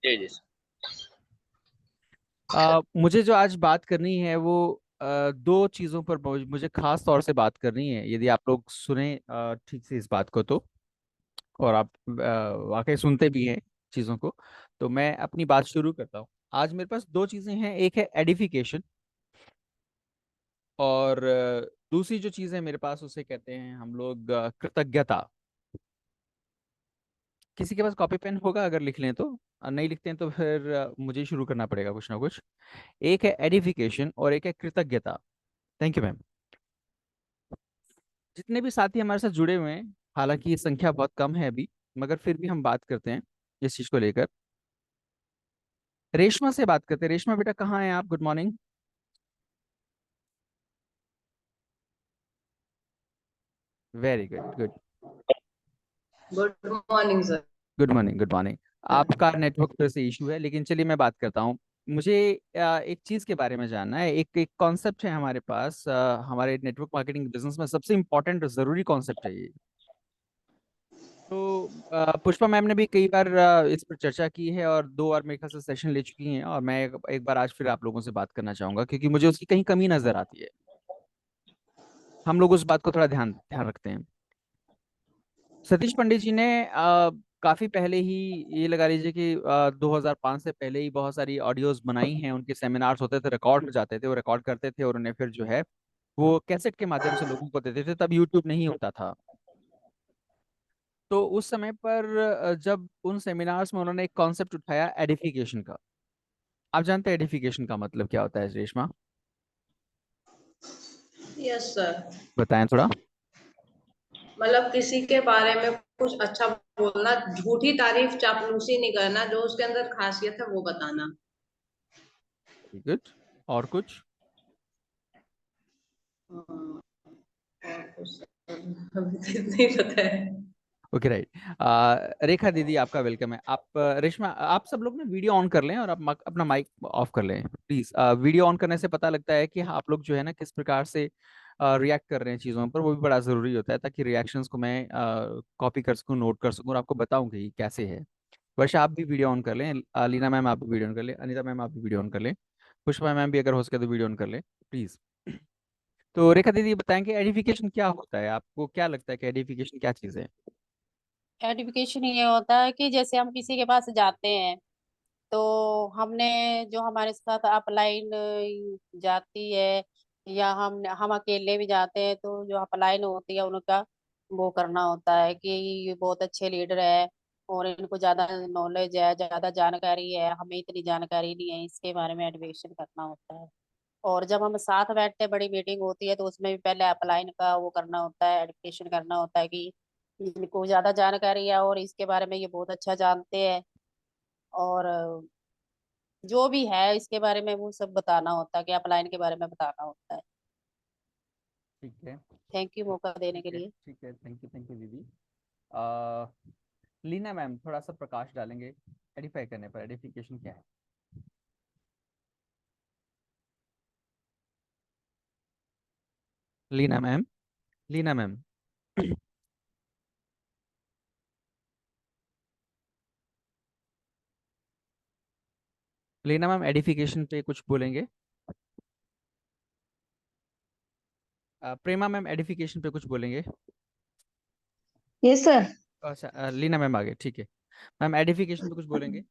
जी जी। मुझे जो आज बात करनी है वो दो चीज़ों पर मुझे खास तौर से बात करनी है। यदि आप लोग सुने ठीक से इस बात को तो, और आप वाकई सुनते भी हैं चीज़ों को, तो मैं अपनी बात शुरू करता हूँ। आज मेरे पास दो चीज़ें हैं, एक है एडिफिकेशन, और दूसरी जो चीज़ है मेरे पास उसे कहते हैं हम लोग कृतज्ञता। किसी के पास कॉपी पेन होगा अगर लिख लें तो? नहीं लिखते हैं तो फिर मुझे ही शुरू करना पड़ेगा कुछ ना कुछ। एक है एडिफिकेशन और एक है कृतज्ञता। Thank you ma'am. जितने भी साथी हमारे साथ जुड़े हुए हैं, हालांकि ये संख्या बहुत कम है अभी, मगर फिर भी हम बात करते हैं इस चीज को लेकर। रेशमा से बात करते हैं। रेशमा बेटा कहाँ हैं आप? Good morning. Very good good. Good morning sir. Good morning good morning. आपका नेटवर्क फिर से इशू है, लेकिन चलिए मैं बात करता हूँ। मुझे एक चीज के बारे में जानना है। एक एक कॉन्सेप्ट है हमारे पास, हमारे नेटवर्क मार्केटिंग बिजनेस में सबसे इंपॉर्टेंट और जरूरी कॉन्सेप्ट है ये। तो पुष्पा मैम ने भी कई बार इस पर चर्चा की है, और दो बार मेरे ख्याल से सेशन ले चुकी हैं, और मैं एक बार आज फिर आप लोगों से बात करना चाहूंगा, क्योंकि मुझे उसकी कहीं कमी नजर आती है। हम लोग उस बात को थोड़ा ध्यान ध्यान रखते हैं। सतीश पंडित जी ने काफी पहले ही, ये लगा लीजिए कि 2005 से पहले ही बहुत सारी ऑडियोज बनाई हैं। उनके सेमिनार्स होते थे, रिकॉर्ड हो जाते थे, वो रिकॉर्ड करते थे और उन्हें फिर जो है वो कैसेट के माध्यम से लोगों को देते थे। तब यूट्यूब नहीं होता था। तो उस समय पर जब उन सेमिनार्स में उन्होंने एक कॉन्सेप्ट उठाया एडिफिकेशन का। आप जानते हैं एडिफिकेशन का मतलब क्या होता है रेशमा? Yes sir. बताएं थोड़ा। मतलब किसी के बारे में कुछ अच्छा बोलना, झूठी तारीफ चापलूसी नहीं करना, जो उसके अंदर खासियत है वो बताना। Very good. और कुछ? हाँ, और कुछ सर, अभी तो नहीं पता है। Okay right. रेखा दीदी आपका वेलकम है। आप रेशमा, आप सब लोग ना वीडियो ऑन कर लें और आप अपना माइक ऑफ कर लें प्लीज। वीडियो ऑन करने से पता लगता है कि आप लोग जो है ना किस प्रकार से रिएक्ट कर रहे हैं चीज़ों पर। वो भी बड़ा ज़रूरी होता है, ताकि रिएक्शंस को मैं कॉपी कर सकूँ, नोट कर सकूँ और आपको बताऊँ कि कैसे है। वर्षा आप भी वीडियो ऑन कर लें। लीना मैम आप भी वीडियो ऑन कर लें। अनिता मैम आप भी वीडियो ऑन कर लें। पुष्पा मैम भी अगर हो सके तो वीडियो ऑन कर लें प्लीज। तो रेखा दीदी बताएं कि एडिफिकेशन क्या होता है? आपको क्या लगता है कि एडिफिकेशन क्या चीज़ है? एडुकेशन ये होता है कि जैसे हम किसी के पास जाते हैं, तो हमने जो हमारे साथ अपलाइन जाती है, या हम अकेले भी जाते हैं, तो जो अपलाइन होती है उनका वो करना होता है कि ये बहुत अच्छे लीडर है और इनको ज्यादा नॉलेज है, ज्यादा जानकारी है, हमें इतनी जानकारी नहीं है, इसके बारे में एडुकेशन करना होता है। और जब हम साथ बैठते हैं, बड़ी मीटिंग होती है, तो उसमें भी पहले अपलाइन का वो करना होता है, एडुकेशन करना होता है कि इनको ज्यादा जानकारी है और इसके बारे में ये बहुत अच्छा जानते हैं। और जो भी है इसके बारे में वो सब बताना होता है, कि अपलाइन के बारे में बताना होता है। ठीक है। थैंक यू मौका देने ठीक के है लिए। ठीक है। थैंक यू दीदी। आ, लीना मैम थोड़ा सा प्रकाश डालेंगे एडिफाई करने पर, एडिफिकेशन क्या है? Leena ma'am. Leena ma'am. Leena ma'am edification पे कुछ बोलेंगे? प्रेमा मैम एडिफिकेशन पे कुछ बोलेंगे? Yes sir. अच्छा, लीना मैम आगे, ठीक है। मैम एडिफिकेशन पे कुछ बोलेंगे?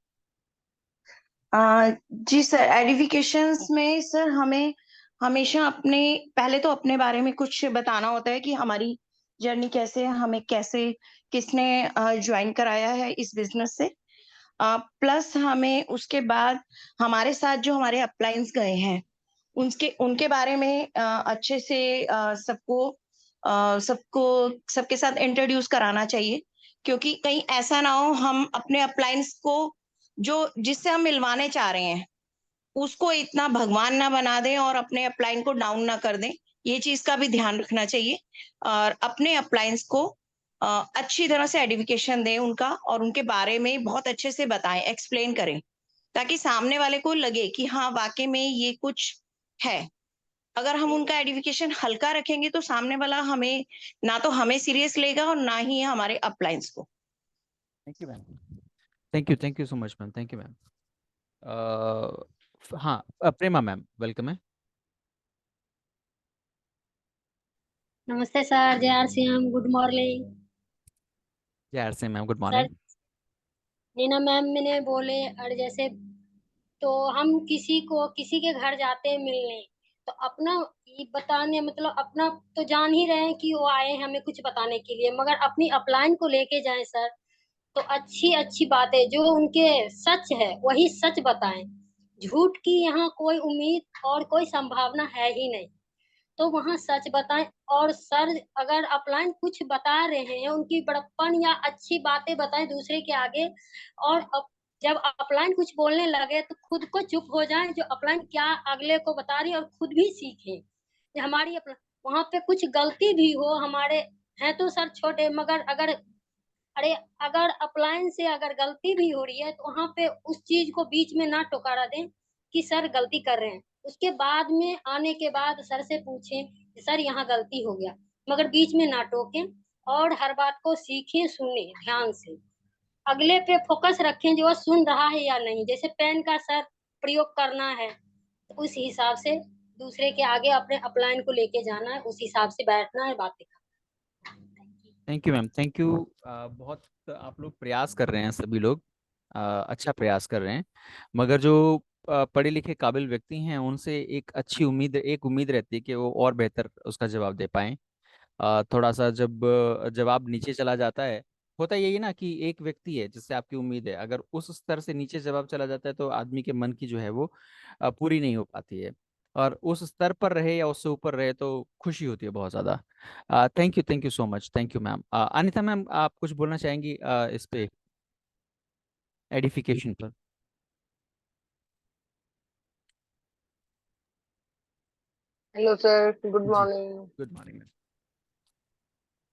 जी सर, एडिफिकेशंस में सर हमें हमेशा अपने पहले तो अपने बारे में कुछ बताना होता है कि हमारी जर्नी कैसे है, हमें कैसे किसने ज्वाइन कराया है इस बिजनेस से। प्लस हमें उसके बाद हमारे साथ जो हमारे अपलाइंस गए हैं उनके उनके बारे में अच्छे से सबको सबके साथ इंट्रोड्यूस कराना चाहिए, क्योंकि कहीं ऐसा ना हो हम अपने अपलाइंस को जो जिससे हम मिलवाने चाह रहे हैं उसको इतना भगवान ना बना दें और अपने अपलाइन को डाउन ना कर दें। ये चीज का भी ध्यान रखना चाहिए, और अपने अपलाइंस को अच्छी तरह से एडिफिकेशन दें उनका, और उनके बारे में बहुत अच्छे से बताएं, एक्सप्लेन करें, ताकि सामने वाले को लगे कि हाँ वाकई में ये कुछ है। अगर हम उनका एडिफिकेशन हल्का रखेंगे तो सामने वाला हमें ना तो हमें सीरियस लेगा और ना ही हमारे अपलाइंस को। Thank you ma'am. Thank you so much ma'am, thank you ma'am. हाँ, प्रेमा मैम वेलकम है। नमस्ते सर, जय R C M, good morning यार से ma'am, good sir. Morning. Neena ma'am मैंने बोले, और जैसे तो हम किसी के घर जाते हैं मिलने, तो अपना ये बताने मतलब अपना तो जान ही रहे हैं कि वो आए हैं हमें कुछ बताने के लिए, मगर अपनी अपलाइन को लेके जाएं सर, तो अच्छी अच्छी बातें जो उनके सच है वही सच बताएं। झूठ की यहाँ कोई उम्मीद और कोई संभावना है ही नहीं, तो वहाँ सच बताएं। और सर अगर अपलाइन कुछ बता रहे हैं उनकी बड़प्पन या अच्छी बातें बताएं दूसरे के आगे, और जब अपलाइन कुछ बोलने लगे तो खुद को चुप हो जाएं, जो अपलाइन क्या अगले को बता रही है, और खुद भी सीखें कि हमारी वहां पे कुछ गलती भी हो हमारे, हैं तो सर छोटे, मगर अगर अरे अगर अपलायंस से अगर गलती भी हो रही है तो वहां पे उस चीज को बीच में ना टोकरा दें कि सर गलती कर रहे हैं। उसके बाद में आने के बाद सर से पूछें कि सर यहाँ गलती हो गया, मगर बीच में ना टोकें। और हर बात को सीखें, सुने ध्यान से, अगले पे फोकस रखें जो वो सुन रहा है या नहीं। जैसे पेन का सर प्रयोग करना है तो उस हिसाब से दूसरे के आगे अपने अपलाइन को लेके जाना है, उस हिसाब से बैठना है, बातें करना है। Thank you ma'am, thank you. बहुत आप लोग प्रयास कर रहे हैं, सभी लोग अच्छा प्रयास कर रहे हैं, मगर जो पढ़े लिखे काबिल व्यक्ति हैं उनसे एक उम्मीद रहती है कि वो और बेहतर उसका जवाब दे पाएं। थोड़ा सा जब जवाब नीचे चला जाता है, होता यही ना कि एक व्यक्ति है जिससे आपकी उम्मीद है, अगर उस स्तर से नीचे जवाब चला जाता है तो आदमी के मन की जो है वो पूरी नहीं हो पाती है। और उस स्तर पर रहे या उससे ऊपर रहे तो खुशी होती है बहुत ज़्यादा। Thank you so much, thank you ma'am. Anita ma'am, आप कुछ बोलना चाहेंगी इस पे, एडिफिकेशन पर? Hello sir, good ji, morning. Good morning ma'am.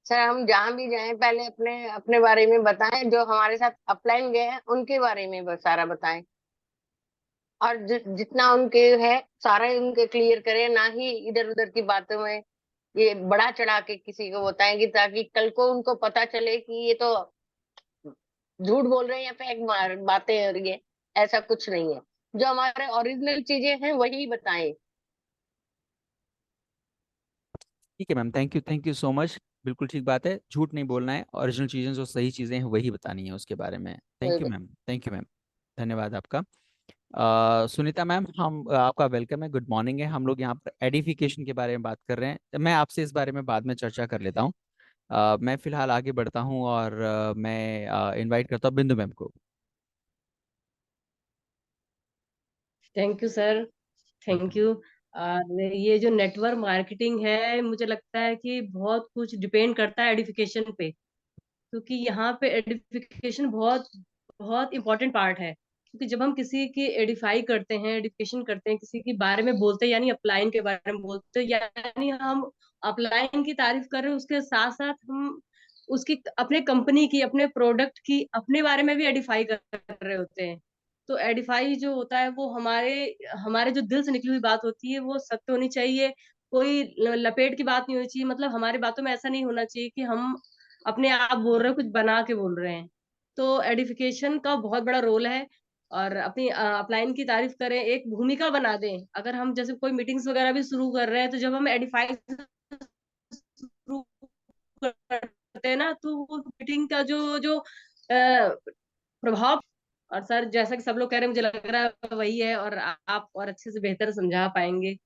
Sir हम जहाँ भी जाएं पहले अपने अपने बारे में बताएं, जो हमारे साथ अपलाइन गए हैं उनके बारे में बस सारा बताएं, और जितना उनके है सारा उनके क्लियर करें, ना ही इधर उधर की बातों में ये बढ़ा चढ़ा के किसी को बताएंगे, ताकि कल को उनको पता चले कि ये तो झूठ बोल रहे हैं या फेक बातें हो रही है। ऐसा कुछ नहीं है, जो हमारे ओरिजिनल चीजें हैं वही बताएं। ठीक है ma'am, thank you so much. बिल्कुल ठीक बात है, झूठ नहीं बोलना है, ओरिजिनल चीज़ें जो सही चीज़ें हैं वही बतानी है उसके बारे में। Thank you ma'am, thank you ma'am, धन्यवाद आपका। सुनीता मैम, हम आपका वेलकम है, गुड मॉर्निंग है। हम लोग यहाँ पर एडिफिकेशन के बारे में बात कर रहे हैं, मैं आपसे इस बारे में बाद में चर्चा कर लेता हूँ। मैं फिलहाल आगे बढ़ता हूँ और मैं इनवाइट करता हूँ बिंदु मैम को। Thank you sir, thank you. और ये जो नेटवर्क मार्केटिंग है, मुझे लगता है कि बहुत कुछ डिपेंड करता है एडिफिकेशन पे, क्योंकि यहाँ पे एडिफिकेशन बहुत बहुत इंपॉर्टेंट पार्ट है। क्योंकि जब हम किसी की एडिफाई करते हैं, एडिफिकेशन करते हैं, किसी के बारे में बोलते हैं, यानी अपलाइन के बारे में बोलते हैं, यानी हम अपलाइन की तारीफ कर रहे हैं, उसके साथ साथ हम उसकी अपने कंपनी की, अपने प्रोडक्ट की, अपने बारे में भी एडिफाई कर रहे होते हैं। तो एडिफाई जो होता है वो हमारे हमारे जो दिल से निकली हुई बात होती है वो सत्य होनी चाहिए। कोई लपेट की बात नहीं होनी चाहिए, मतलब हमारी बातों में ऐसा नहीं होना चाहिए कि हम अपने आप बोल रहे हैं, कुछ बना के बोल रहे हैं। तो एडिफिकेशन का बहुत बड़ा रोल है। और अपनी अपलाइन की तारीफ करें, एक भूमिका बना दें। अगर हम जैसे कोई मीटिंग्स वगैरह भी शुरू कर रहे हैं, तो जब हम एडिफाई शुरू करते हैं ना, तो वो मीटिंग का जो जो प्रभाव, और सर जैसा कि सब लोग कह रहे हैं, मुझे लग रहा है वही है, और आप और अच्छे से बेहतर समझा पाएंगे।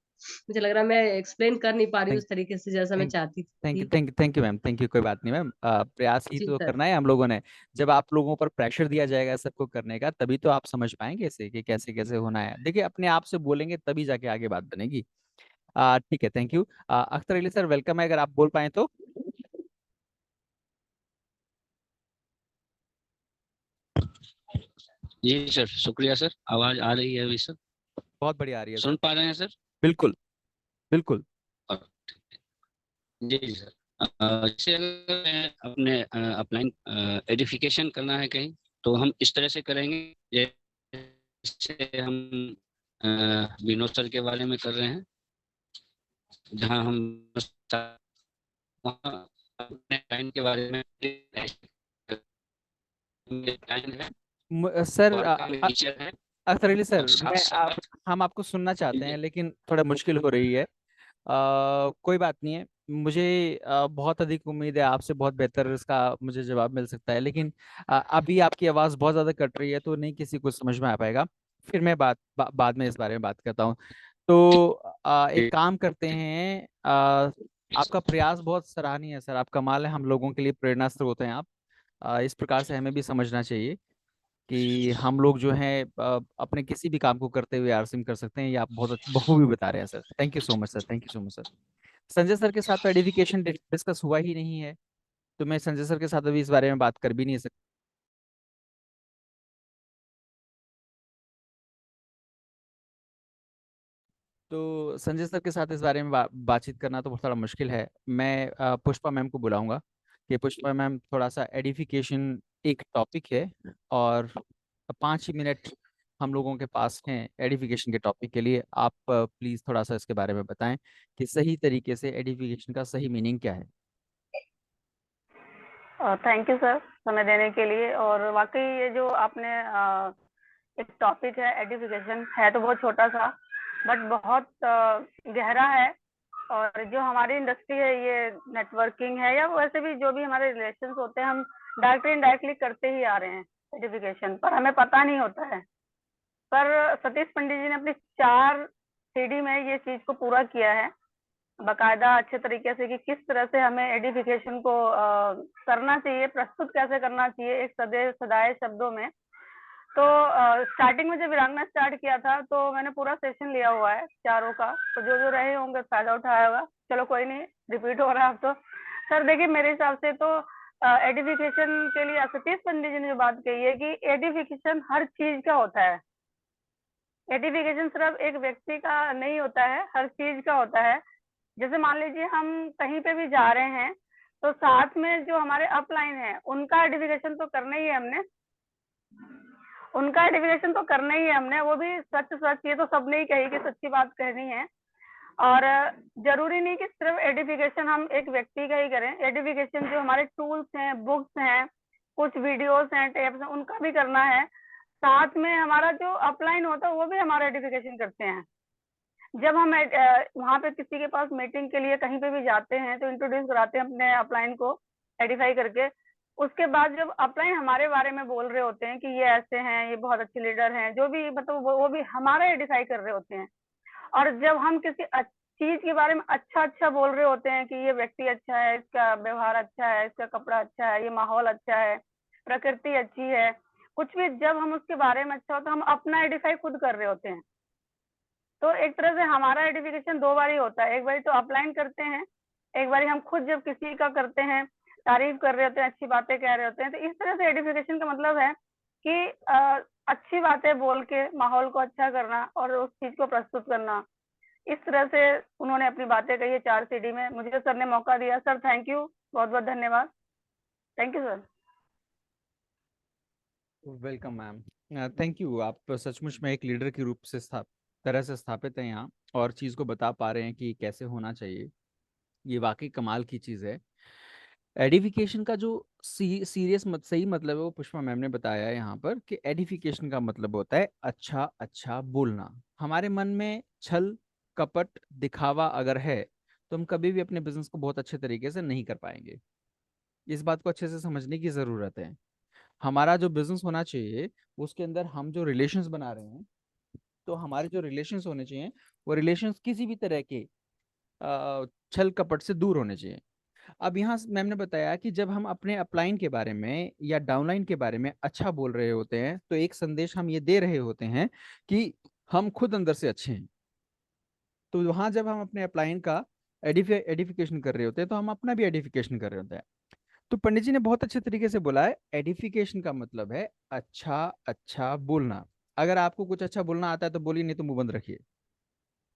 मुझे लग रहा है मैं एक्सप्लेन कर नहीं पा रही हूँ थैंक उस तरीके से जैसा मैं थैंक चाहती थैंक यू थी। Thank you thank you ma'am, thank you. कोई बात नहीं मैम, प्रयास ही जी तो सर। करना है हम लोगों ने। जब आप लोगों पर प्रेशर दिया जाएगा सबको करने का, तभी तो आप समझ पाएंगे इसे कि कैसे कैसे होना है। देखिए, अपने आप से बोलेंगे तभी जाके आगे बात बनेगी। ठीक है, thank you. Akhtar Ali sir welcome है, अगर आप बोल पाए तो। जी सर, शुक्रिया सर। आवाज आ रही है अभी सर? बहुत बढ़िया आ रही है सर। सुन पा रहे हैं सर? बिल्कुल, बिल्कुल। और जी सर, जैसे अगर मैं अपने अपलाइन एडिफिकेशन करना है कहीं, तो हम इस तरह से करेंगे। जैसे हम विनोद सर के बारे में कर रहे हैं, जहाँ हम वहाँ अपने क्लाइंट के बारे में क्लाइंट है, सर और कई फीचर हैं। अख्तर अली सर, और साथ साथ हम आपको सुनना चाहते हैं लेकिन थोड़ा मुश्किल हो रही है। कोई बात नहीं है। मुझे बहुत अधिक उम्मीद है आपसे, बहुत बेहतर इसका मुझे जवाब मिल सकता है, लेकिन अभी आपकी आवाज़ बहुत ज़्यादा कट रही है तो नहीं किसी को समझ में आ पाएगा। फिर मैं बाद में इस बारे में बात करता हूँ। तो एक काम करते हैं। आपका प्रयास बहुत सराहनीय है सर, आप कमाल है, हम लोगों के लिए प्रेरणा स्रोत हैं आप। इस प्रकार से हमें भी समझना चाहिए कि हम लोग जो है अपने किसी भी काम को करते हुए आरसिम कर सकते हैं। ये आप बहुत बखूबी बता रहे हैं sir. Thank you so much sir, thank you so much sir. Sanjay sir के साथ तो एडिफिकेशन डिस्कस हुआ ही नहीं है, तो मैं संजय सर के साथ अभी इस बारे में बात कर भी नहीं सकता। तो संजय सर के साथ इस बारे में बातचीत करना तो थोड़ा मुश्किल है। मैं पुष्पा मैम को बुलाऊंगा कि पुष्पा मैम थोड़ा सा एडिफिकेशन एक टॉपिक है, और 5 ही मिनट हम लोगों के पास हैं एडिफिकेशन के टॉपिक के लिए। आप प्लीज़ थोड़ा सा इसके बारे में बताएं कि सही तरीके से एडिफिकेशन का सही मीनिंग क्या है। थैंक यू सर समय देने के लिए। और वाकई ये जो आपने एक टॉपिक है एडिफिकेशन, है तो बहुत छोटा सा बट बहुत गहरा है। और जो हमारी इंडस्ट्री है ये नेटवर्किंग है या वैसे भी जो भी हमारे रिलेशंस होते हैं, हम डायरेक्टली इनडायरेक्टली करते ही आ रहे हैं एडिफिकेशन, पर हमें पता नहीं होता है। पर सतीश पंडित जी ने अपनी 4 सीढ़ी में ये चीज को पूरा किया है बकायदा अच्छे तरीके से कि किस तरह से हमें एडिफिकेशन को करना चाहिए, प्रस्तुत कैसे करना चाहिए एक सदाए शब्दों में। तो स्टार्टिंग में जब वीरांगना स्टार्ट किया था तो मैंने पूरा सेशन लिया हुआ है चारों का, तो जो जो रहे होंगे फायदा उठाया होगा। चलो कोई नहीं, रिपीट हो रहा है अब तो। सर देखिए मेरे हिसाब से तो एडिफिकेशन के लिए सतीश पंडित जी ने जो बात कही है कि एडिफिकेशन हर चीज का होता है। एडिफिकेशन सिर्फ एक व्यक्ति का नहीं होता है, हर चीज का होता है। जैसे मान लीजिए हम कहीं पे भी जा रहे हैं तो साथ में जो हमारे अपलाइन है उनका आइडेंटिफिकेशन तो करना ही है हमने, उनका आइडेंटिफिकेशन तो करना ही है हमने, वो भी सच सच, ये तो सबने ही कही कि सच्ची बात कहनी है। और जरूरी नहीं कि सिर्फ एडिफिकेशन हम एक व्यक्ति का ही करें, एडिफिकेशन जो हमारे टूल्स हैं, बुक्स हैं, कुछ वीडियोस हैं, टेप्स हैं, उनका भी करना है। साथ में हमारा जो अपलाइन होता है वो भी हमारा एडिफिकेशन करते हैं। जब हम वहां पे किसी के पास मीटिंग के लिए कहीं पे भी जाते हैं तो इंट्रोड्यूस कराते हैं अपने अपलाइन को एडिफाई करके। उसके बाद जब अपलाइन हमारे बारे में बोल रहे होते हैं कि ये ऐसे हैं, ये बहुत अच्छे लीडर हैं, जो भी मतलब वो भी हमारा एडिफाई कर रहे होते हैं। और जब हम किसी चीज के बारे में अच्छा अच्छा बोल रहे होते हैं कि ये व्यक्ति अच्छा है, इसका व्यवहार अच्छा है, इसका कपड़ा अच्छा है, ये माहौल अच्छा है, प्रकृति अच्छी है, कुछ भी जब हम उसके बारे में अच्छा हो तो हम अपना एडिफाई खुद कर रहे होते हैं। तो एक तरह से हमारा एडिफिकेशन 2 बार ही होता है, एक बार तो अपलाइन करते हैं, एक बार हम खुद जब किसी का करते हैं, तारीफ कर रहे होते हैं, अच्छी बातें कह रहे होते हैं। तो इस तरह से एडिफिकेशन का मतलब है कि अच्छी बातें बोल के माहौल को अच्छा करना और उस चीज को प्रस्तुत करना। इस तरह से उन्होंने अपनी बातें कही है 4 सीढ़ी में। मुझे सर ने मौका दिया, सर थैंक यू, बहुत बहुत धन्यवाद। Thank you sir. Welcome ma'am, thank you. आप सचमुच में एक लीडर के रूप से तरह से स्थापित हैं यहाँ, और चीज़ को बता पा रहे हैं कि कैसे होना चाहिए। ये वाकई कमाल की चीज़ है। एडिफिकेशन का जो सीरियस सही मतलब है वो पुष्पा मैम ने बताया है यहाँ पर, कि एडिफिकेशन का मतलब होता है अच्छा अच्छा बोलना। हमारे मन में छल कपट दिखावा अगर है तो हम कभी भी अपने बिजनेस को बहुत अच्छे तरीके से नहीं कर पाएंगे। इस बात को अच्छे से समझने की ज़रूरत है। हमारा जो बिजनेस होना चाहिए उसके अंदर हम जो रिलेशंस बना रहे हैं, तो हमारे जो रिलेशंस होने चाहिए वो रिलेशंस किसी भी तरह के छल कपट से दूर होने चाहिए। अब यहाँ मैम ने बताया कि जब हम अपने अपलाइन के बारे में या डाउनलाइन के बारे में अच्छा बोल रहे होते हैं तो एक संदेश हम ये दे रहे होते हैं कि हम खुद अंदर से अच्छे हैं। तो वहां जब हम अपने अपलाइन का एडिफिकेशन कर रहे होते हैं तो हम अपना भी एडिफिकेशन कर रहे होते हैं। तो पंडित जी ने बहुत अच्छे तरीके से बोला है, एडिफिकेशन का मतलब है अच्छा अच्छा बोलना। अगर आपको कुछ अच्छा बोलना आता है तो बोलिए, नहीं तो मुंह बंद रखिए,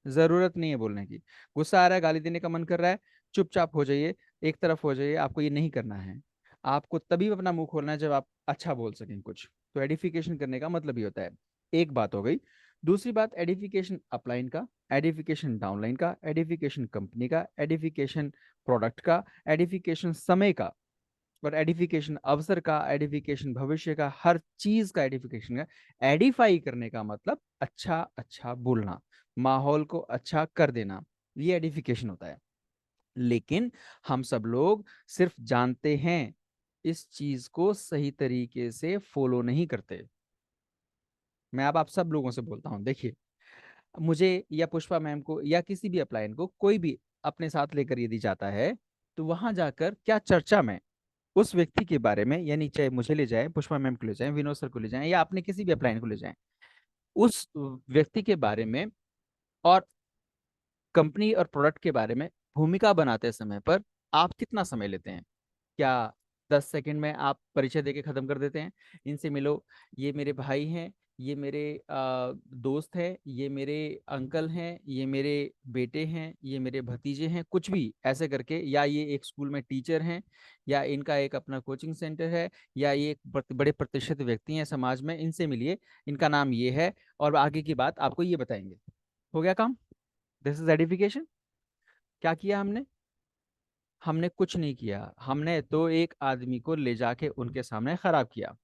जरूरत नहीं है बोलने की। गुस्सा आ रहा है, गाली देने का मन कर रहा है, चुपचाप हो जाइए, एक तरफ हो जाइए। आपको ये नहीं करना है। आपको तभी अपना मुंह खोलना है जब आप अच्छा बोल सकें कुछ। तो एडिफिकेशन करने का मतलब ही होता है। एक बात हो गई। दूसरी बात, एडिफिकेशन अपलाइन का, एडिफिकेशन डाउनलाइन का, एडिफिकेशन कंपनी का, एडिफिकेशन प्रोडक्ट का, एडिफिकेशन समय का, और एडिफिकेशन अवसर का, एडिफिकेशन भविष्य का, हर चीज का एडिफिकेशन का। एडिफाई करने का मतलब अच्छा अच्छा बोलना, माहौल को अच्छा कर देना, ये एडिफिकेशन होता है। लेकिन हम सब लोग सिर्फ जानते हैं, इस चीज को सही तरीके से फॉलो नहीं करते। मैं अब आप सब लोगों से बोलता हूं, देखिए, मुझे या पुष्पा मैम को या किसी भी अपलायन को कोई भी अपने साथ लेकर यदि जाता है, तो वहां जाकर क्या चर्चा में उस व्यक्ति के बारे में, यानी चाहे मुझे ले जाए, पुष्पा मैम को ले जाए, विनोद सर को ले जाए, या आपने किसी भी अपलायन को ले जाए, उस व्यक्ति के बारे में और कंपनी और प्रोडक्ट के बारे में भूमिका बनाते समय पर आप कितना समय लेते हैं? क्या 10 सेकंड में आप परिचय देके खत्म कर देते हैं? इनसे मिलो, ये मेरे भाई हैं, ये मेरे दोस्त हैं, ये मेरे अंकल हैं, ये मेरे बेटे हैं, ये मेरे भतीजे हैं, कुछ भी ऐसे करके, या ये एक स्कूल में टीचर हैं, या इनका एक अपना कोचिंग सेंटर है, या ये एक बड़े प्रतिष्ठित व्यक्ति हैं समाज में, इनसे मिलिए, इनका नाम ये है, और आगे की बात आपको ये बताएंगे। हो गया काम? This is edification. क्या किया हमने? हमने कुछ नहीं किया, हमने तो एक आदमी को ले जाके उनके सामने खराब किया।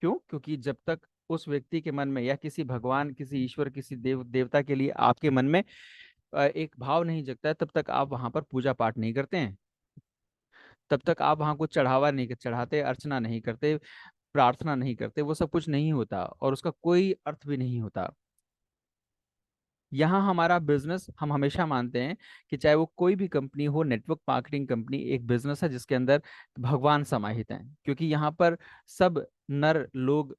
क्यों? क्योंकि जब तक उस व्यक्ति के मन में, या किसी भगवान, किसी ईश्वर, किसी देवता के लिए आपके मन में एक भाव नहीं जगता है, तब तक आप वहां पर पूजा पाठ नहीं करते हैं, तब तक आप वहां कुछ चढ़ावा नहीं चढ़ाते, अर्चना नहीं करते, प्रार्थना नहीं करते, वो सब कुछ नहीं होता और उसका कोई अर्थ भी नहीं होता। यहाँ हमारा बिजनेस, हम हमेशा मानते हैं कि चाहे वो कोई भी कंपनी हो, नेटवर्क मार्केटिंग कंपनी एक बिजनेस है जिसके अंदर भगवान समाहित हैं, क्योंकि यहाँ पर सब नर लोग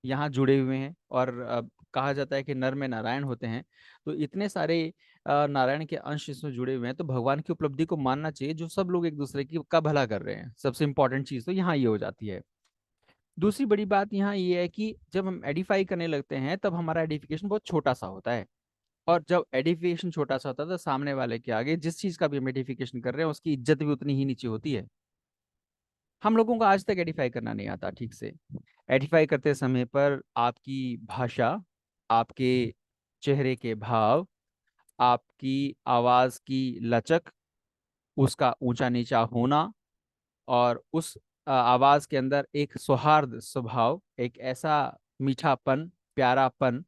यहाँ जुड़े हुए हैं, और कहा जाता है कि नर में नारायण होते हैं, तो इतने सारे नारायण के अंश इसमें जुड़े हुए हैं, तो भगवान की उपलब्धि को मानना चाहिए, जो सब लोग एक दूसरे की का भला कर रहे हैं। सबसे इंपॉर्टेंट चीज तो यहाँ ये हो जाती है। दूसरी बड़ी बात यहाँ ये है कि जब हम एडिफाई करने लगते हैं, तब हमारा एडिफिकेशन बहुत छोटा सा होता है, और जब एडिफिकेशन छोटा सा होता है, तो सामने वाले के आगे जिस चीज का भी हम एडिफिकेशन कर रहे हैं, उसकी इज्जत भी उतनी ही नीचे होती है। हम लोगों को आज तक एडिफाई करना नहीं आता ठीक से। एडिफाई करते समय पर आपकी भाषा, आपके चेहरे के भाव, आपकी आवाज की लचक, उसका ऊंचा नीचा होना, और उस आवाज के अंदर एक सौहार्द स्वभाव, एक ऐसा मीठापन, प्यारापन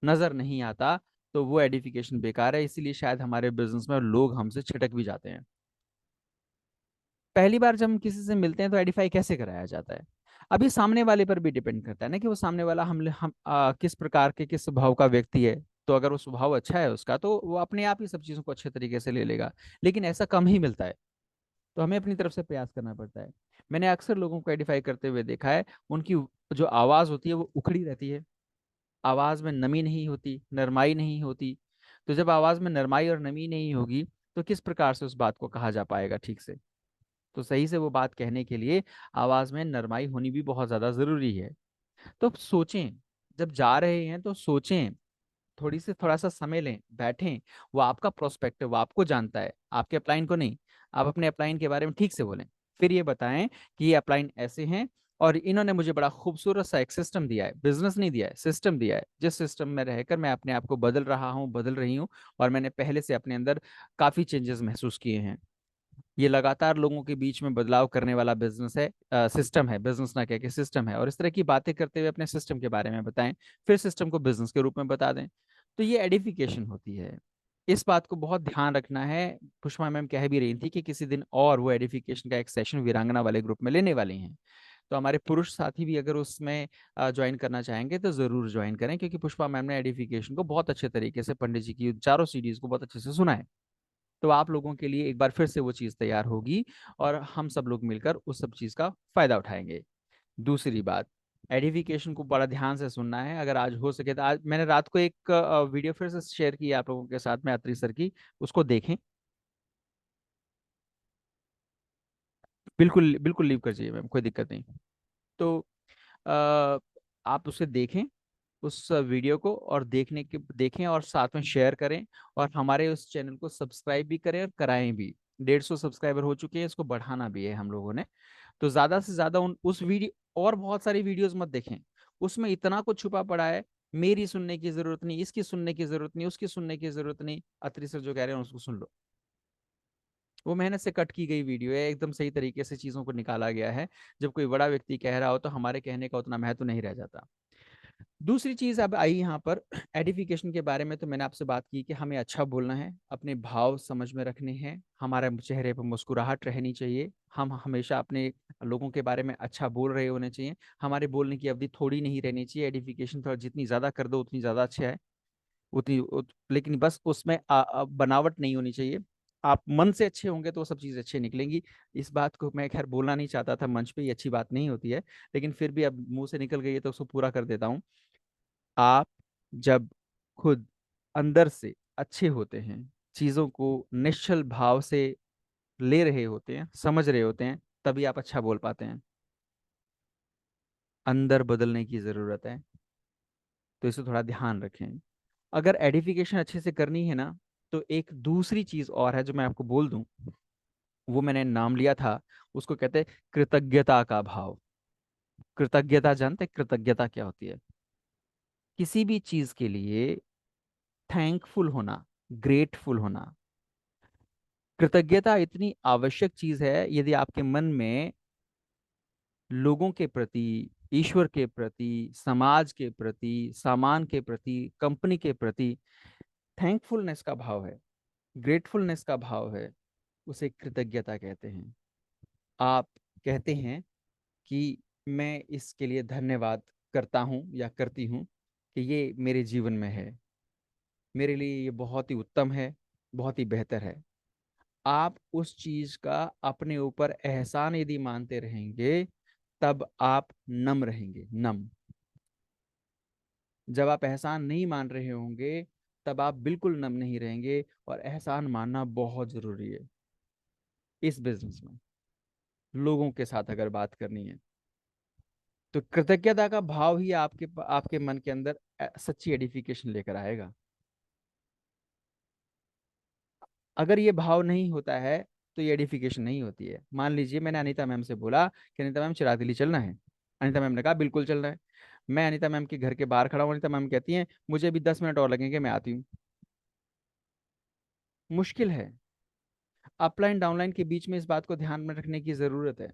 नजर नहीं आता, तो वो एडिफिकेशन बेकार है। इसीलिए शायद हमारे बिजनेस में लोग हमसे छिटक भी जाते हैं। पहली बार जब हम किसी से मिलते हैं तो एडिफाई कैसे कराया जाता है? अभी सामने वाले पर भी डिपेंड करता है ना, कि वो सामने वाला हम किस प्रकार के, किस स्वभाव का व्यक्ति है। तो अगर वो स्वभाव अच्छा है उसका, तो वो अपने आप ही सब चीजों को अच्छे तरीके से ले लेगा, लेकिन ऐसा कम ही मिलता है, तो हमें अपनी तरफ से प्रयास करना पड़ता है। मैंने अक्सर लोगों को एडिफाई करते हुए देखा है, उनकी जो आवाज होती है वो उखड़ी रहती है, आवाज में नमी नहीं होती, नरमाई नहीं होती। तो जब आवाज में नरमाई और नमी नहीं होगी, तो किस प्रकार से उस बात को कहा जा पाएगा ठीक से? तो सही से वो बात कहने के लिए आवाज में नरमाई होनी भी बहुत ज्यादा जरूरी है। तो सोचें, जब जा रहे हैं तो सोचें, थोड़ा सा समय लें, बैठें। वो आपका प्रोस्पेक्ट है, वो आपको जानता है, आपके अपलाइन को नहीं। आप अपने अपलाइन के बारे में ठीक से बोलें, फिर ये बताएं कि ये अपलाइन ऐसे हैं, और इन्होंने मुझे बड़ा खूबसूरत सा एक सिस्टम दिया है, बिजनेस नहीं दिया है, सिस्टम दिया है, जिस सिस्टम में रहकर मैं अपने आप को बदल रहा हूँ, बदल रही हूँ, और मैंने पहले से अपने अंदर काफी चेंजेस महसूस किए हैं। ये लगातार लोगों के बीच में बदलाव करने वाला बिजनेस है, सिस्टम है, बिजनेस ना कह के सिस्टम है। और इस तरह की बातें करते हुए अपने सिस्टम के बारे में बताएं, फिर सिस्टम को बिजनेस के रूप में बता दें, तो ये एडिफिकेशन होती है। इस बात को बहुत ध्यान रखना है। पुष्पा मैम कह भी रही थी कि किसी दिन और वो एडिफिकेशन का एक सेशन वीरांगना वाले ग्रुप में लेने वाली हैं, तो हमारे पुरुष साथी भी अगर उसमें ज्वाइन करना चाहेंगे तो जरूर ज्वाइन करें, क्योंकि पुष्पा मैम ने एडिफिकेशन को बहुत अच्छे तरीके से, पंडित जी की चारों सीरीज को बहुत अच्छे से सुना है। तो आप लोगों के लिए एक बार फिर से वो चीज़ तैयार होगी, और हम सब लोग मिलकर उस सब चीज़ का फायदा उठाएंगे। दूसरी बात, एडिफिकेशन को बड़ा ध्यान से सुनना है। अगर आज हो सके तो, आज मैंने रात को एक वीडियो फिर से शेयर की आप लोगों के साथ में, अत्री सर की, उसको देखें। बिल्कुल बिल्कुल लीव कर जाइए मैम, कोई दिक्कत नहीं। तो अ, आप उसे देखें, उस वीडियो को, और देखें और साथ में शेयर करें, और हमारे उस चैनल को सब्सक्राइब भी करें और कराएं भी। 150 सब्सक्राइबर हो चुके हैं, इसको बढ़ाना भी है हम लोगों ने। तो ज्यादा से ज्यादा उस वीडियो, और बहुत सारी वीडियोस मत देखें, उसमें इतना कुछ छुपा पड़ा है। मेरी सुनने की जरूरत नहीं, इसकी सुनने की जरूरत नहीं, उसकी सुनने की जरूरत नहीं, अत्री सर जो कह रहे हैं उसको सुन लो। वो मेहनत से कट की गई वीडियो है, एकदम सही तरीके से चीज़ों को निकाला गया है। जब कोई बड़ा व्यक्ति कह रहा हो तो हमारे कहने का उतना महत्व नहीं रह जाता। दूसरी चीज़ अब आई यहाँ पर एडिफिकेशन के बारे में। तो मैंने आपसे बात की कि हमें अच्छा बोलना है, अपने भाव समझ में रखने हैं, हमारे चेहरे पर मुस्कुराहट रहनी चाहिए, हम हमेशा अपने लोगों के बारे में अच्छा बोल रहे होने चाहिए, हमारे बोलने की अवधि थोड़ी नहीं रहनी चाहिए। एडिफिकेशन थोड़ा जितनी ज़्यादा कर दो उतनी ज़्यादा अच्छा है, लेकिन बस उसमें बनावट नहीं होनी चाहिए। आप मन से अच्छे होंगे तो वो सब चीज़ें अच्छी निकलेंगी। इस बात को मैं खैर बोलना नहीं चाहता था मंच पे, ये अच्छी बात नहीं होती है, लेकिन फिर भी अब मुंह से निकल गई है तो उसको पूरा कर देता हूँ। आप जब खुद अंदर से अच्छे होते हैं, चीज़ों को निश्चल भाव से ले रहे होते हैं, समझ रहे होते हैं, तभी आप अच्छा बोल पाते हैं। अंदर बदलने की ज़रूरत है, तो इसे थोड़ा ध्यान रखें। अगर एडिफिकेशन अच्छे से करनी है ना, तो एक दूसरी चीज़ और है जो मैं आपको बोल दूं, वो मैंने नाम लिया था, उसको कहते हैं कृतज्ञता का भाव। कृतज्ञता जानते हैं कृतज्ञता क्या होती है? किसी भी चीज़ के लिए थैंकफुल होना, ग्रेटफुल होना। कृतज्ञता इतनी आवश्यक चीज है, यदि आपके मन में लोगों के प्रति, ईश्वर के प्रति, समाज के प्रति, सामान के प्रति, कंपनी के प्रति थैंकफुलनेस का भाव है, ग्रेटफुलनेस का भाव है, उसे कृतज्ञता कहते हैं। आप कहते हैं कि मैं इसके लिए धन्यवाद करता हूँ या करती हूँ कि ये मेरे जीवन में है, मेरे लिए ये बहुत ही उत्तम है, बहुत ही बेहतर है। आप उस चीज का अपने ऊपर एहसान यदि मानते रहेंगे, तब आप नम रहेंगे, नम। जब आप एहसान नहीं मान रहे होंगे, तब आप बिल्कुल नम नहीं रहेंगे। और एहसान मानना बहुत जरूरी है इस बिजनेस में, लोगों के साथ अगर बात करनी है तो। कृतज्ञता का भाव ही आपके मन के अंदर सच्ची एडिफिकेशन लेकर आएगा। अगर ये भाव नहीं होता है तो ये एडिफिकेशन नहीं होती है। मान लीजिए मैंने अनीता मैम से बोला कि अनीता मैम चिराग दिल्ली चलना है। अनीता मैम ने कहा बिल्कुल चलना है। मैं अनीता मैम के घर के बाहर खड़ा हूँ, अनीता मैम कहती हैं मुझे अभी 10 मिनट और लगेंगे, मैं आती हूँ। मुश्किल है, अपलाइन डाउनलाइन के बीच में इस बात को ध्यान में रखने की जरूरत है।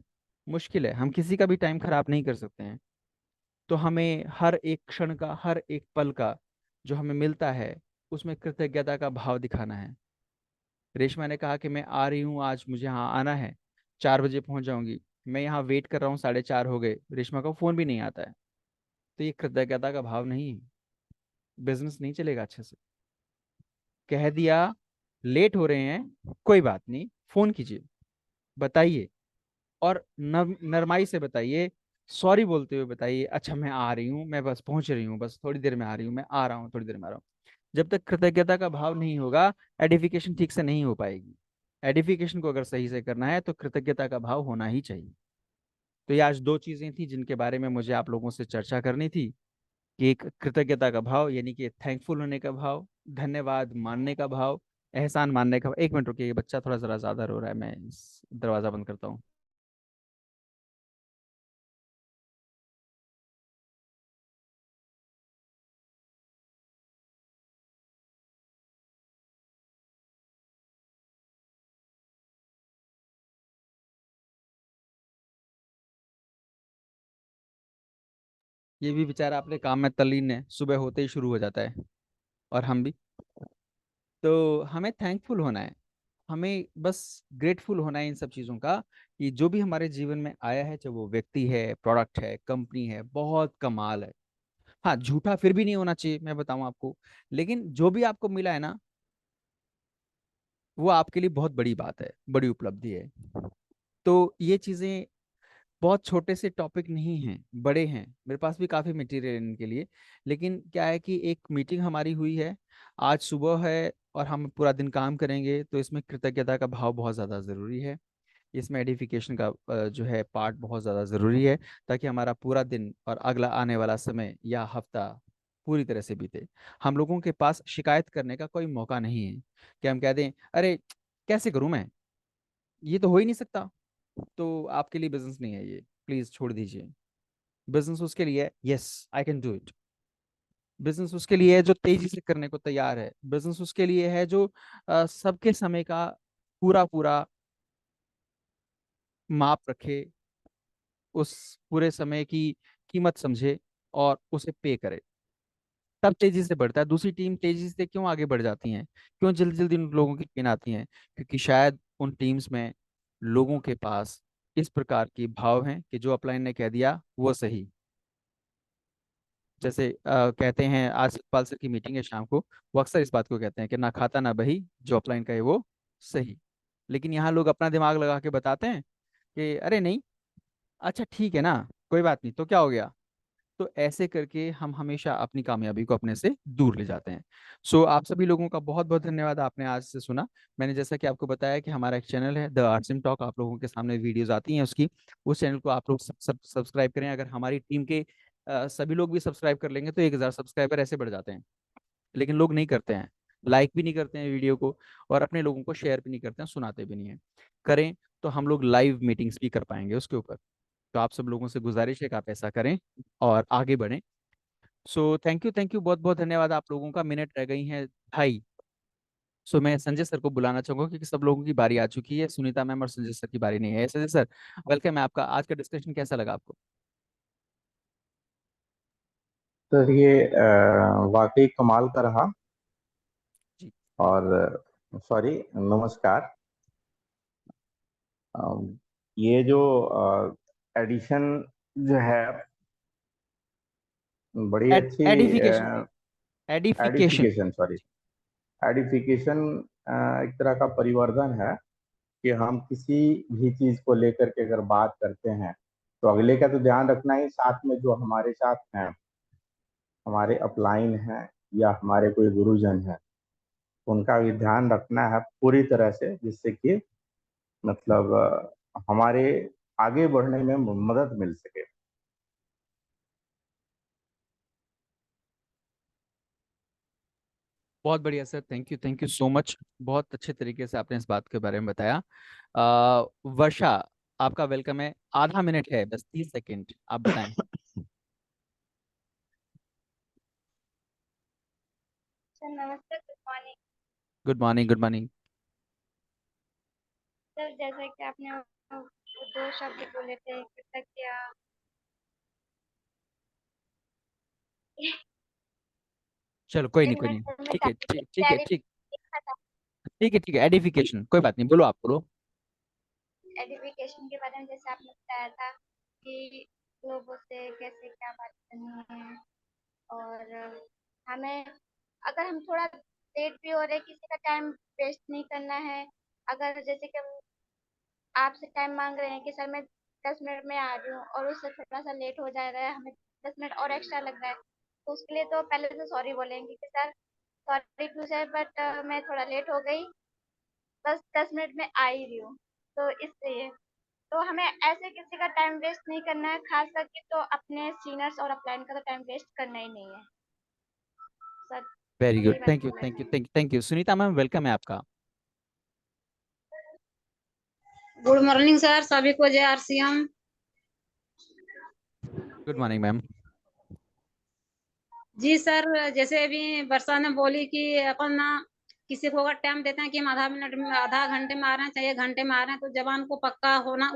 मुश्किल है, हम किसी का भी टाइम खराब नहीं कर सकते हैं। तो हमें हर एक क्षण का, हर एक पल का जो हमें मिलता है, उसमें कृतज्ञता का भाव दिखाना है। रेशमा ने कहा कि मैं आ रही हूँ, आज मुझे यहाँ आना है, 4 बजे पहुंच जाऊंगी। मैं यहाँ वेट कर रहा हूँ, 4:30 हो गए, रेशमा का फोन भी नहीं आता है। तो ये कृतज्ञता का भाव नहीं है, बिजनेस नहीं चलेगा अच्छे से। कह दिया लेट हो रहे हैं, कोई बात नहीं, फोन कीजिए, बताइए, और नरमाई से बताइए, सॉरी बोलते हुए बताइए, अच्छा मैं आ रही हूँ, मैं बस पहुंच रही हूँ, बस थोड़ी देर में आ रही हूँ, मैं आ रहा हूँ, थोड़ी देर में आ रहा हूँ। जब तक कृतज्ञता का भाव नहीं होगा, एडिफिकेशन ठीक से नहीं हो पाएगी। एडिफिकेशन को अगर सही से करना है तो कृतज्ञता का भाव होना ही चाहिए। तो ये आज 2 चीजें थी जिनके बारे में मुझे आप लोगों से चर्चा करनी थी, कि एक कृतज्ञता का भाव यानी कि थैंकफुल होने का भाव, धन्यवाद मानने का भाव, एहसान मानने का। 1 मिनट रुकिए, ये बच्चा थोड़ा जरा ज्यादा रो रहा है, मैं दरवाजा बंद करता हूँ। ये भी बेचारा अपने काम में तल्लीन है, सुबह होते ही शुरू हो जाता है, और हम भी। तो हमें थैंकफुल होना है, हमें बस ग्रेटफुल होना है इन सब चीज़ों का, कि जो भी हमारे जीवन में आया है, चाहे वो व्यक्ति है, प्रोडक्ट है, कंपनी है, बहुत कमाल है। हाँ, झूठा फिर भी नहीं होना चाहिए, मैं बताऊं आपको। लेकिन जो भी आपको मिला है ना, वो आपके लिए बहुत बड़ी बात है, बड़ी उपलब्धि है। तो ये चीज़ें बहुत छोटे से टॉपिक नहीं हैं, बड़े हैं। मेरे पास भी काफ़ी मटेरियल इनके लिए। लेकिन क्या है कि एक मीटिंग हमारी हुई है, आज सुबह है, और हम पूरा दिन काम करेंगे, तो इसमें कृतज्ञता का भाव बहुत ज़्यादा ज़रूरी है। इसमें एडिफिकेशन का जो है पार्ट बहुत ज़्यादा ज़रूरी है, ताकि हमारा पूरा दिन और अगला आने वाला समय या हफ्ता पूरी तरह से बीते। हम लोगों के पास शिकायत करने का कोई मौका नहीं है कि हम कह दें अरे कैसे करूं मैं, ये तो हो ही नहीं सकता। तो आपके लिए बिजनेस नहीं है ये, प्लीज छोड़ दीजिए। बिजनेस उसके लिए है, yes I can do it. Business उसके लिए है जो तेजी से करने को तैयार है। बिजनेस उसके लिए है जो सबके समय का पूरा पूरा माप रखे, उस पूरे समय की कीमत समझे और उसे पे करे, तब तेजी से बढ़ता है। दूसरी टीम तेजी से क्यों आगे बढ़ जाती हैं, क्यों जल्दी जल्दी उन लोगों की टीम आती हैं? क्योंकि शायद उन टीम्स में लोगों के पास इस प्रकार की भाव हैं कि जो अपलाइन ने कह दिया वो सही। जैसे कहते हैं, आज सतपाल सर की मीटिंग है शाम को, वो अक्सर इस बात को कहते हैं कि ना खाता ना बही, जो अपलाइन कहे वो सही। लेकिन यहाँ लोग अपना दिमाग लगा के बताते हैं कि अरे नहीं, अच्छा ठीक है ना, कोई बात नहीं, तो क्या हो गया। तो ऐसे करके हम हमेशा अपनी कामयाबी को अपने से दूर ले जाते हैं। सो आप सभी लोगों का बहुत बहुत धन्यवाद, आपने आज से सुना। मैंने जैसा कि आपको बताया कि हमारा एक चैनल है द आर्ट्स टॉक, आप लोगों के सामने वीडियोस आती हैं उसकी, उस चैनल को आप लोग सब्सक्राइब करें। अगर हमारी टीम के सभी लोग भी सब्सक्राइब कर लेंगे तो 1,000 सब्सक्राइबर ऐसे बढ़ जाते हैं। लेकिन लोग नहीं करते हैं, लाइक भी नहीं करते हैं वीडियो को, और अपने लोगों को शेयर भी नहीं करते हैं, सुनाते भी नहीं है। करें तो हम लोग लाइव मीटिंग्स भी कर पाएंगे उसके ऊपर। तो आप सब लोगों से गुजारिश है कि आप ऐसा करें और आगे बढ़ें। सो थैंक यू बहुत बहुत धन्यवाद आप लोगों का। मिनट रह गई हैं ढाई। सो मैं संजय सर को बुलाना चाहूंगा क्योंकि सब लोगों की बारी आ चुकी है, सुनीता मैम और संजय सर की बारी नहीं है। संजय सर, वेलकम है आपका। आज का डिस्कशन कैसा लगा आपको? सर ये वाकई कमाल का रहा। जी। और सॉरी, नमस्कार। ये जो एडिशन जो है बड़ी अच्छी, edification, edification. Edification, sorry, edification एक तरह का परिवर्धन है कि हम किसी भी चीज को लेकर के अगर बात करते हैं तो अगले का तो ध्यान रखना ही, साथ में जो हमारे साथ हैं, हमारे अपलाइन हैं या हमारे कोई गुरुजन हैं, उनका भी ध्यान रखना है पूरी तरह से, जिससे कि मतलब हमारे आगे बढ़ने में मदद मिल सके। बहुत बढ़िया sir, thank you so much. बहुत अच्छे तरीके से आपने इस बात के बारे में बताया। वर्षा, आपका वेलकम है। आधा मिनट है, बस 30 सेकेंड, आप बताएं। सर नमस्ते, good morning. Good morning, good morning. Sir जैसे कि आपने वो दो शब्द बोले थे, कृतज्ञता। चलो कोई नहीं, एक कोई नहीं, मिनट में ठीक है, ठीक ठीक है, ठीक लिखा था। ठीक है, ठीक है। एडिफिकेशन, कोई बात नहीं, बोलो, आप बोलो। एजुकेशन के बारे में जैसे आपने बताया था कि लोगों से कैसे क्या बात करनी है, और हमें अगर हम थोड़ा लेट भी हो रहे, किसी का टाइम वेस्ट नहीं करना है। अगर जैसे कि हम आपसे टाइम मांग रहे हैं कि सर मैं 10 मिनट में आ रही हूँ, और उससे थोड़ा सा लेट हो जा रहा है, हमें 10 मिनट और एक्स्ट्रा लग रहा है, तो उसके लिए तो पहले तो सॉरी बोलेंगे कि sir sorry to sir, but मैं थोड़ा लेट हो गई, बस 10 मिनट में आ ही रही हूँ। तो इसलिए तो हमें ऐसे किसी का टाइम वेस्ट नहीं करना है, खास करके तो अपने सीनियर्स और अपलाइन का तो टाइम वेस्ट करना ही नहीं है सर। वेरी गुड, यही बात थैंक यू, बोलना थैंक यू, चाहेंगे। Thank you. Sunita ma'am, welcome है आपका। गुड मॉर्निंग सर, सभी को जय आरसीएम। Good morning ma'am. जी सर, जैसे अभी वर्षा ने बोली कि अपन ना किसी को अगर टाइम देते हैं कि हम आधा मिनट में, आधा घंटे में आ रहे हैं, चाहे घंटे में आ रहे हैं, तो जवान को पक्का होना